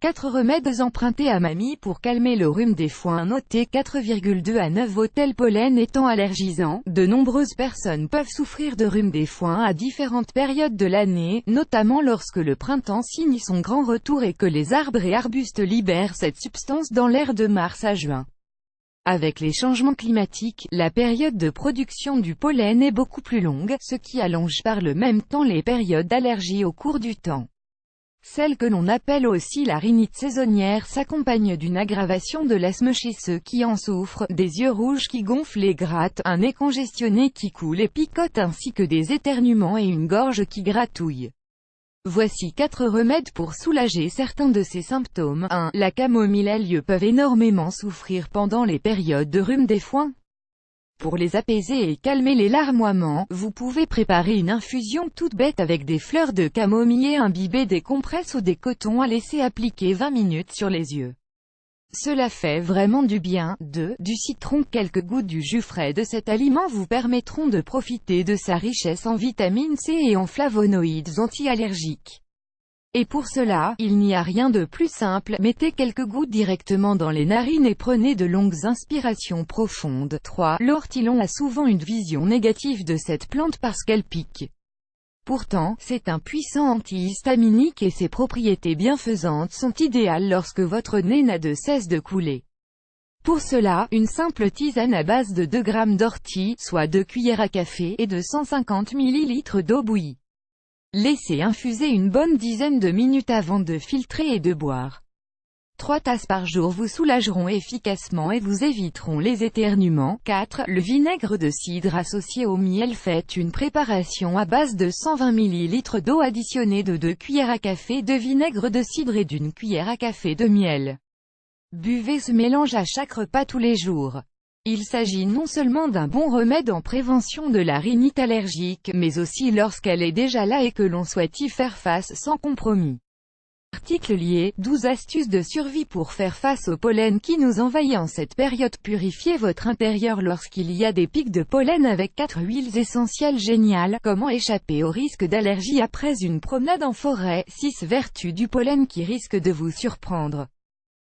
4 remèdes empruntés à mamie pour calmer le rhume des foins. Noté 4,2 à 9. Tel pollen étant allergisant, de nombreuses personnes peuvent souffrir de rhume des foins à différentes périodes de l'année, notamment lorsque le printemps signe son grand retour et que les arbres et arbustes libèrent cette substance dans l'air de mars à juin. Avec les changements climatiques, la période de production du pollen est beaucoup plus longue, ce qui allonge par le même temps les périodes d'allergie au cours du temps. Celle que l'on appelle aussi la rhinite saisonnière s'accompagne d'une aggravation de l'asthme chez ceux qui en souffrent, des yeux rouges qui gonflent et grattent, un nez congestionné qui coule et picote ainsi que des éternuements et une gorge qui gratouille. Voici 4 remèdes pour soulager certains de ces symptômes. 1. La camomille et l'ail peuvent énormément souffrir pendant les périodes de rhume des foins. Pour les apaiser et calmer les larmoiements, vous pouvez préparer une infusion toute bête avec des fleurs de camomille et imbiber des compresses ou des cotons à laisser appliquer 20 minutes sur les yeux. Cela fait vraiment du bien. 2. Du citron. Quelques gouttes du jus frais de cet aliment vous permettront de profiter de sa richesse en vitamine C et en flavonoïdes anti-allergiques. Et pour cela, il n'y a rien de plus simple, mettez quelques gouttes directement dans les narines et prenez de longues inspirations profondes. 3. L'ortilan a souvent une vision négative de cette plante parce qu'elle pique. Pourtant, c'est un puissant antihistaminique et ses propriétés bienfaisantes sont idéales lorsque votre nez n'a de cesse de couler. Pour cela, une simple tisane à base de 2 g d'ortie, soit 2 cuillères à café, et de 150 ml d'eau bouillie. Laissez infuser une bonne dizaine de minutes avant de filtrer et de boire. 3 tasses par jour vous soulageront efficacement et vous éviteront les éternuements. 4. Le vinaigre de cidre associé au miel. Faites une préparation à base de 120 ml d'eau additionnée de 2 cuillères à café de vinaigre de cidre et d'1 cuillère à café de miel. Buvez ce mélange à chaque repas tous les jours. Il s'agit non seulement d'un bon remède en prévention de la rhinite allergique, mais aussi lorsqu'elle est déjà là et que l'on souhaite y faire face sans compromis. Article lié, 12 astuces de survie pour faire face au pollen qui nous envahit en cette période. Purifiez votre intérieur lorsqu'il y a des pics de pollen avec 4 huiles essentielles géniales. Comment échapper au risque d'allergie après une promenade en forêt. 6 vertus du pollen qui risquent de vous surprendre.